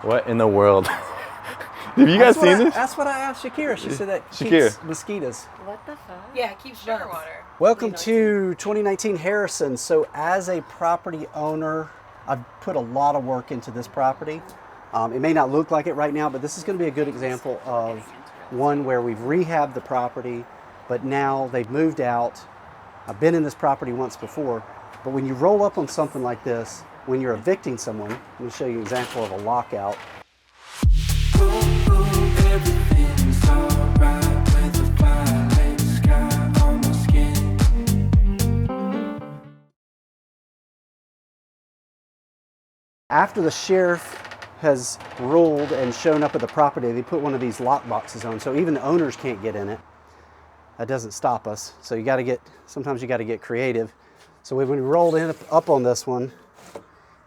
What in the world? Have you guys seen this? That's what I asked Shakira. She said that Shakira. keeps mosquitoes. What the fuck? Yeah, it keeps sugar water. Welcome to 2019 Harrison. So as a property owner, I've put a lot of work into this property. It may not look like it right now, but this is going to be a good example of one where we've rehabbed the property, but now they've moved out. I've been in this property once before, but when you roll up on something like this, when you're evicting someone, I'm going to show you an example of a lockout. After the sheriff has ruled and shown up at the property, they put one of these lock boxes on, so even the owners can't get in it. That doesn't stop us. So sometimes you got to get creative. So when we rolled up on this one,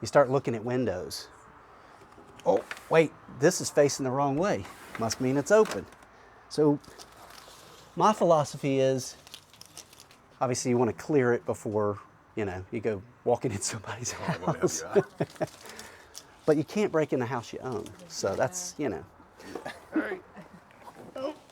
you start looking at windows. Oh, wait, this is facing the wrong way. Must mean it's open. So my philosophy is, obviously you want to clear it before, you go walking in somebody's house. But you can't break in the house you own. So that's,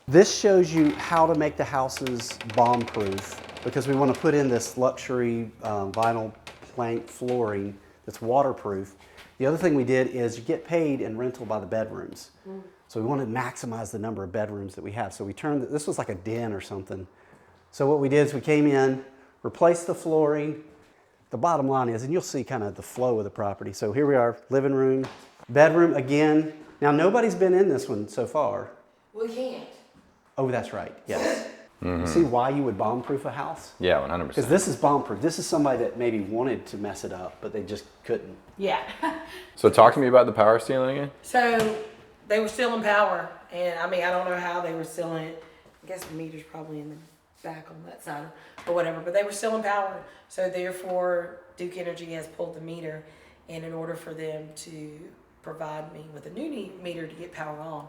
This shows you how to make the houses bomb-proof, because we want to put in this luxury vinyl plank flooring that's waterproof. The other thing we did is you get paid in rental by the bedrooms. So we want to maximize the number of bedrooms that we have. So we turned, this was like a den or something. So what we did is we came in, replaced the flooring. The bottom line is, and you'll see kind of the flow of the property. So here we are, living room, bedroom again. Now nobody's been in this one so far. We can't. Oh, that's right, yes. You see why you would bomb-proof a house? Yeah, 100%. Because this is bomb-proof. This is somebody that maybe wanted to mess it up, but they just couldn't. Yeah. So talk to me about the power stealing again. So they were stealing power, and I don't know how they were stealing it. I guess the meter's probably in the back on that side or whatever, but they were stealing power. So therefore, Duke Energy has pulled the meter, and in order for them to provide me with a new meter to get power on,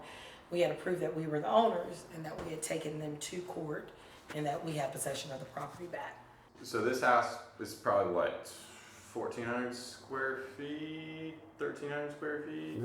we had to prove that we were the owners and that we had taken them to court and that we had possession of the property back. So this house is probably what, 1,400 square feet, 1,300 square feet?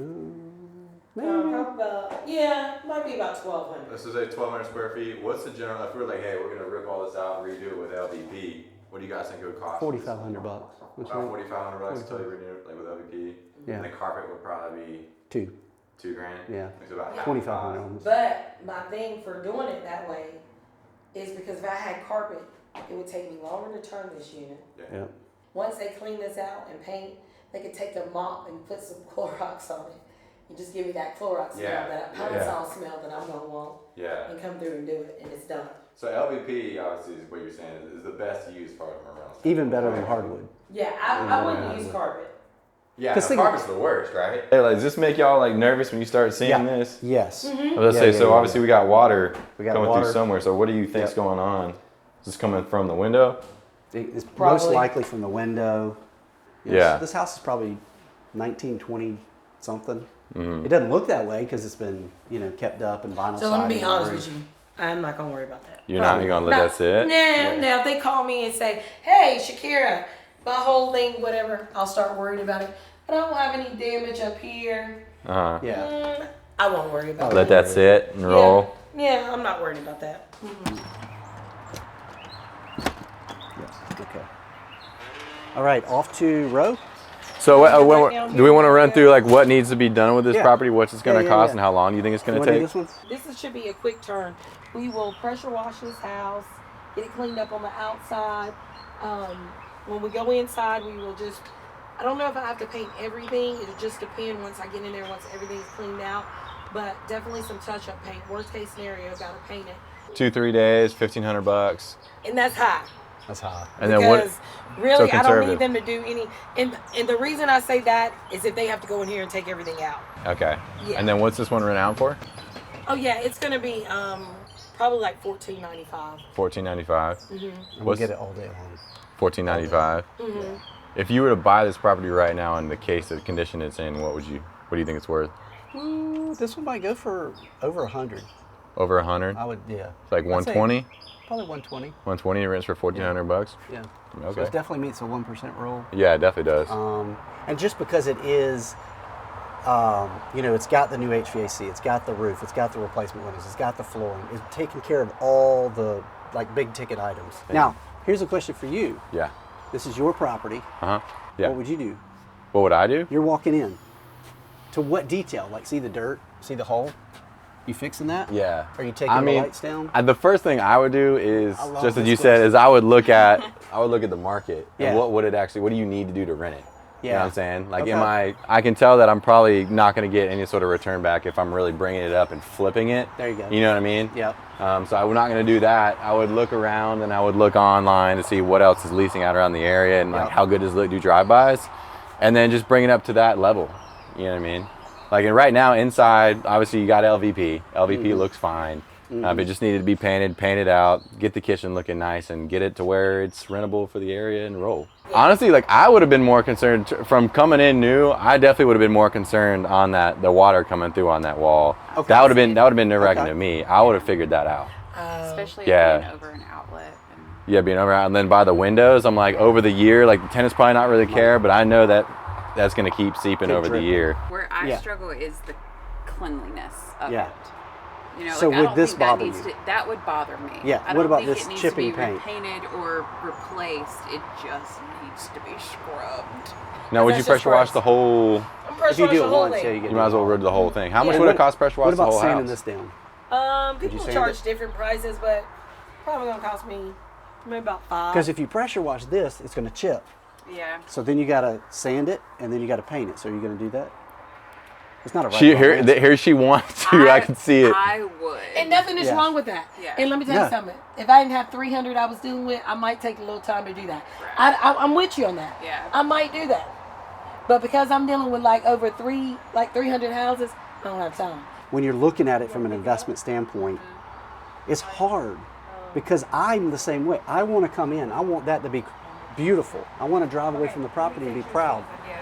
Might be about 1,200. This is a 1,200 square feet. What's the general, if we're like, hey, we're gonna rip all this out and redo it with LVP, what do you guys think it would cost? $4,500. About $4,500 until you renew it, like with LVP. Yeah. And the carpet would probably be $2,000. $2,000. Yeah. It's about $2,500 almost. But my thing for doing it that way is because if I had carpet, it would take me longer to turn this unit. Yeah. Once they clean this out and paint, they could take a mop and put some Clorox on it. You just give me that Clorox smell, that pine sol smell that I'm gonna want, and come through and do it, and it's done. So LVP, obviously, is what you're saying, is the best used part of Morel. Even better than hardwood. Yeah, I wouldn't use carpet. Yeah, the carpet's the worst, right? Hey, does this make y'all nervous when you start seeing this? Yes. Obviously we got water coming water through somewhere. So what do you think's going on? Is this coming from the window? It's most likely from the window. This house is probably 1920 something. It doesn't look that way because it's been kept up and vinyl. So let me be honest with you. I'm not gonna worry about that. You're not gonna let that sit? Now if they call me and say, "Hey, Shakira, my whole thing, whatever," I'll start worrying about it. But I don't have any damage up here. I won't worry about it. Let that sit and roll. Yeah, I'm not worried about that. Okay. All right, off to row. So do we want to run through what needs to be done with this property, what's it's going to cost, and how long do you think it's going to take? This should be a quick turn. We will pressure wash this house, get it cleaned up on the outside. When we go inside, we will just, I don't know if I have to paint everything. It'll just depend once I get in there, once everything's cleaned out. But definitely some touch-up paint. Worst case scenario, gotta paint it. 2-3 days, $1,500. And that's high. That's high. And then because really, so I don't need them to do any. And the reason I say that is if they have to go in here and take everything out. Okay. Yeah. And then what's this one rent out for? Oh yeah, it's gonna be probably like $14.95. $14.95. We'll get it all day long. $14.95. If you were to buy this property right now in the case of the condition it's in, what do you think it's worth? This one might go for over 100. Over 100? I would, yeah. It's like 120? Probably 120. 120 rents for $1,400? Yeah. Okay. So it definitely meets a 1% rule. Yeah, it definitely does. And just because it is You know, it's got the new HVAC, it's got the roof, it's got the replacement windows, it's got the flooring. It's taking care of all the like big ticket items. Now, here's a question for you. Yeah. This is your property. Uh huh. Yeah. What would you do? What would I do? You're walking in. To what detail? Like, see the dirt? See the hole? You fixing that? Yeah. Are you taking the lights down? The first thing I would do is, I love just as this you said, question. is I would look at the market Yeah. and what do you need to do to rent it? You know what I'm saying? Like, Okay. I can tell that I'm probably not going to get any sort of return back if I'm really bringing it up and flipping it. There you go. You know what I mean? Yep. So I'm not going to do that. I would look around and I would look online to see what else is leasing out around the area and like Yep. how good does it do drive-bys, and then just bring it up to that level. You know what I mean? Like, and right now inside, obviously you got LVP. LVP looks fine. If it just needed to be painted out, get the kitchen looking nice, and get it to where it's rentable for the area and roll. Honestly, like, I would have been more concerned from coming in new. I definitely would have been more concerned on the water coming through on that wall. Okay. That would have been nerve-wracking Okay. to me. I would have figured that out. Especially Yeah. being over an outlet. And Yeah, being over, and then by the windows, I'm like, over the year, like, the tenants probably not really care, but I know that that's going to keep seeping Keep over the dripping. year. where I Yeah. struggle is the cleanliness of Yeah. it. You know, So like, I would don't this think that bother needs you? to, that would bother me. Yeah, I what don't about think this it needs chipping to be paint? repainted or replaced. It just needs to be scrubbed. Now, would you That's just pressure wash gross. the whole? I'm If pressure you wash do the it whole once, thing. yeah, you get You might as well rid the whole thing. How much would it cost pressure wash What the about whole sanding house? this down? People sand charge it? different prices, but probably gonna cost me maybe about $5. Because if you pressure wash this, it's going to chip. Yeah. So then you got to sand it, and then you got to paint it. So you're going to do that? It's not a right. She wrong here, answer. here she wants to. I can see it. I would. And nothing is Yeah. wrong with that. Yeah. And let me tell Yeah. you something. If I didn't have 300 I was dealing with, I might take a little time to do that. I'm with you on that. Yeah. I might do that. But because I'm dealing with like over 300 houses, I don't have time. When you're looking at it from an investment standpoint, it's hard because I'm the same way. I want to come in. I want that to be beautiful. I want to drive away from the property and be proud Yeah.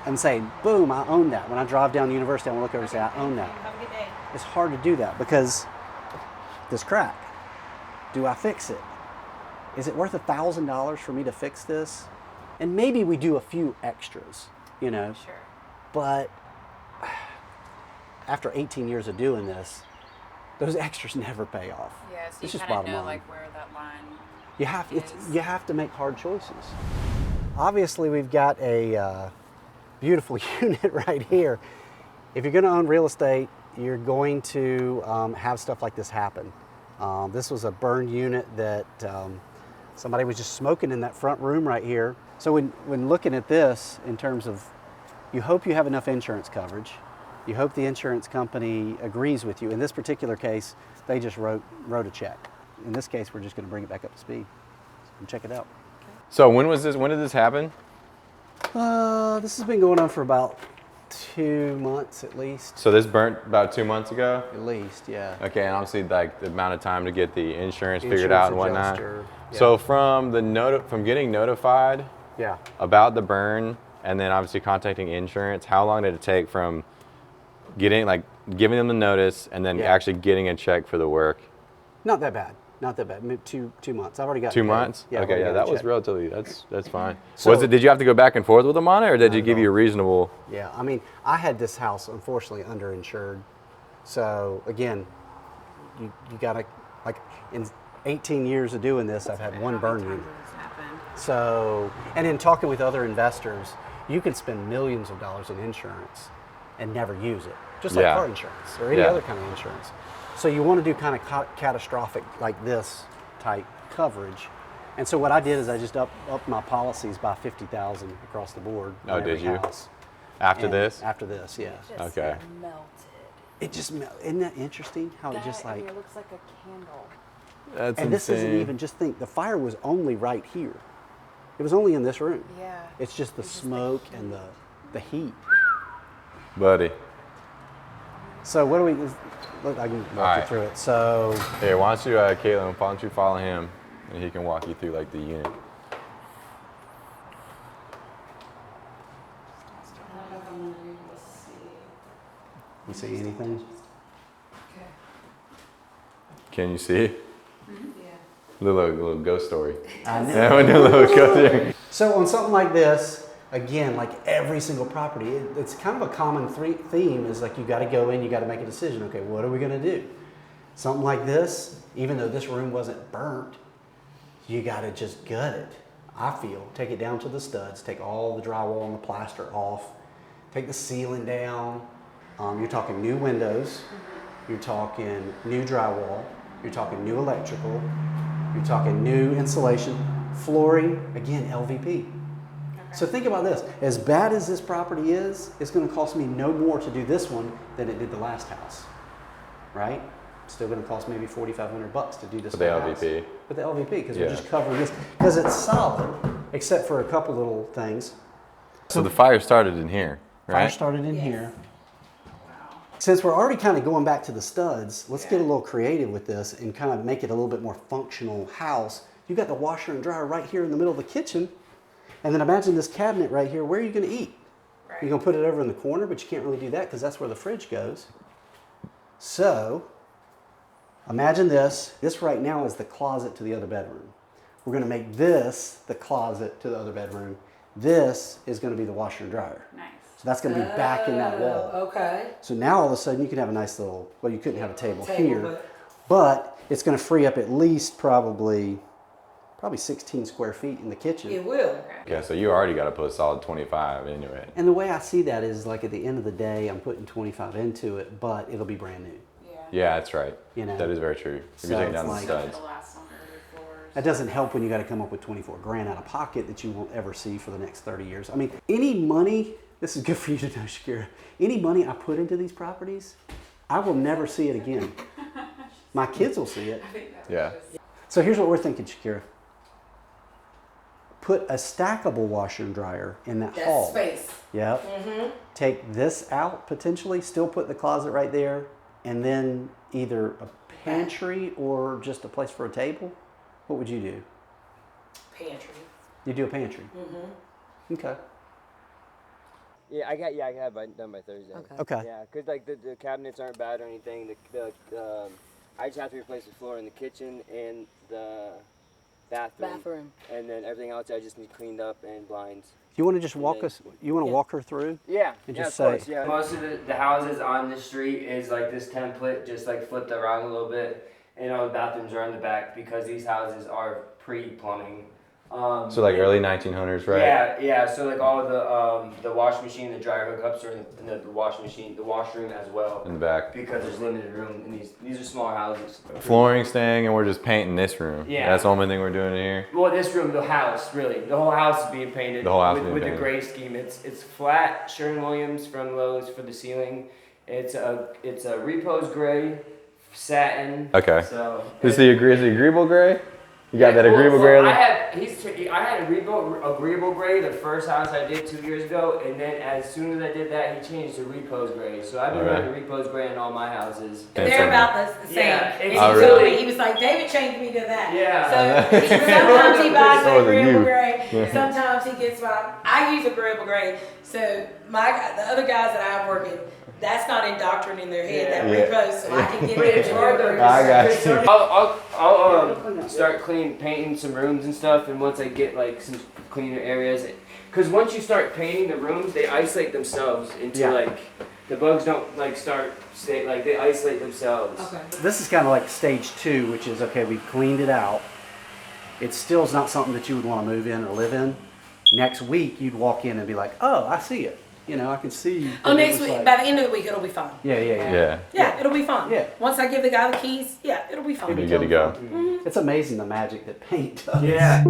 and say, boom, I own that. When I drive down the university, I want to look over and say, I own that. Have a good day. It's hard to do that because this crack. Do I fix it? Is it worth $1,000 for me to fix this? And maybe we do a few extras, you know. Sure. But after 18 years of doing this, those extras never pay off. Yeah. So It's you just kind of bottom know line. like where that line. You have to make hard choices. Obviously, we've got a beautiful unit right here. If you're going to own real estate, you're going to have stuff like this happen. This was a burned unit that somebody was just smoking in that front room right here. So when looking at this in terms of, you hope you have enough insurance coverage. You hope the insurance company agrees with you. In this particular case, they just wrote a check. In this case, we're just going to bring it back up to speed and check it out. So when was this? When did this happen? This has been going on for about 2 months at least. So this burnt about 2 months ago. At least, yeah. Okay, and obviously like the amount of time to get the insurance figured out and whatnot. adjuster, yeah. So from from getting notified Yeah. about the burn and then obviously contacting insurance, how long did it take from giving them the notice and then Yeah. actually getting a check for the work? Not that bad. Not that bad. Maybe 2 months. I've already got 2 paid. months? Yeah, I've Okay, already yeah, got that a was check. relatively, that's fine. So- Did you have to go back and forth with them on it, or did you Not give at you a all. reasonable? Yeah, I mean, I had this house unfortunately underinsured. So again, you gotta, like, in 18 years of doing this, I've had one How burn many unit. times has this happened? So, and in talking with other investors, you can spend millions of dollars in insurance and never use it, just like Yeah. car insurance or any Yeah. other kind of insurance. So you want to do kind of catastrophic like this type coverage. And so what I did is I just upped my policies by 50,000 across the board. on Oh, did every you? house. After And this? After this, yeah. Just Okay. melted. It just isn't that interesting how it just I mean, like. it looks like a candle. That's And this isn't insane. even just think the fire was only right here. It was only in this room. Yeah. It's just the smoke and the heat. Buddy. So what do we? Look, I can walk you right. through it. So Hey, why don't you, Caitlin, why don't you follow him and he can walk you through like the unit. you see anything? Can you see? Little ghost story. I know. Yeah, we do a little ghost story. So on something like this, Again, like every single property, it's kind of a common theme is like you got to go in, you got to make a decision. Okay, what are we going to do? Something like this, even though this room wasn't burnt, you got to just gut it. I feel, take it down to the studs, take all the drywall and the plaster off, take the ceiling down. You're talking new windows, you're talking new drywall, you're talking new electrical, you're talking new insulation, flooring, again, LVP. So think about this, as bad as this property is, it's gonna cost me no more to do this one than it did the last house, right? Still gonna cost maybe $4,500 to do this With the house. LVP. With the LVP, because Yeah. we're just covering this, because it's solid, except for a couple little things. So the fire started in here, right? Fire started in here. Since we're already kind of going back to the studs, let's get a little creative with this and kind of make it a little bit more functional house. You got the washer and dryer right here in the middle of the kitchen. And then imagine this cabinet right here. Where are you going to eat? Right. You're going to put it over in the corner, but you can't really do that because that's where the fridge goes. So imagine this. This right now is the closet to the other bedroom. We're going to make this the closet to the other bedroom. This is going to be the washer and dryer. Nice. So that's going to be back in that wall. Okay. So now all of a sudden you can have a nice little, well, you couldn't have a table here, but it's going to free up at least probably 16 square feet in the kitchen. It will. Okay, so you already got to put a solid 25 into it. And the way I see that is like at the end of the day, I'm putting 25 into it, but it'll be brand new. Yeah, that's right. You know? That is very true. If So you're taking it's down the like- studs. It'll last longer than floors. That doesn't help when you got to come up with 24 grand out of pocket that you won't ever see for the next 30 years. I mean, any money, this is good for you to know, Shakira, any money I put into these properties, I will never see it again. My kids will see it. Yeah. So here's what we're thinking, Shakira. Put a stackable washer and dryer in that That's hall. space. Yep. Mm-hmm. Take this out potentially, still put the closet right there, and then either a pantry or just a place for a table. What would you do? Pantry. You do a pantry. Mm-hmm. Okay. Yeah, I can have it done by Thursday. Okay. Yeah, because like the cabinets aren't bad or anything. I just have to replace the floor in the kitchen and the bathroom. And then everything else I just need cleaned up and blinds. You want to just walk us? You want to walk her through? Yeah, And yeah, just of course, say- yeah. Most of the houses on the street is like this template, just like flipped around a little bit, and all the bathrooms are in the back because these houses are pre-plumbing. So like early 1900s, right? Yeah. So like all the wash machine, the dryer hookups are in the wash machine, the washroom as well. In the back. Because there's limited room in these are smaller houses. Flooring staying, and we're just painting this room. Yeah. That's the only thing we're doing in here. Well, this room, the house, really, the whole house is being painted. The whole house with, being with painted. the gray scheme. It's flat Sherwin-Williams from Lowe's for the ceiling. It's a repose gray, satin. Okay. So Is the agreeable gray? You got that well, agreeable well, gray? I had agreeable gray the first house I did 2 years ago, and then as soon as I did that, he changed to repose gray. So I've been Alright. running repose gray in all my houses. They're about the same. Yeah, and he it's- Oh, told really? me, he was like, David changed me to that. Yeah. So sometimes he buys So an than agreeable you. gray. Yeah. Sometimes he gets I use agreeable gray. So the other guys that I'm working, that's not indoctrinated in their head, that Yeah. repose, so I can get rid of it. I got you. I'll start painting some rooms and stuff, and once I get like some cleaner areas, because once you start painting the rooms, they isolate themselves into Yeah. like the bugs don't they isolate themselves. Okay. This is kind of like stage 2, which is okay. We've cleaned it out. It still is not something that you would want to move in or live in. Next week, you'd walk in and be like, "Oh, I see it. You know, I can see." Oh, that it next was week, like- by the end of the week, it'll be fine. Yeah. Yeah. It'll be fine. Yeah. Once I give the guy the keys, it'll be fine. You're good to go. It's amazing the magic that paint does. Yeah.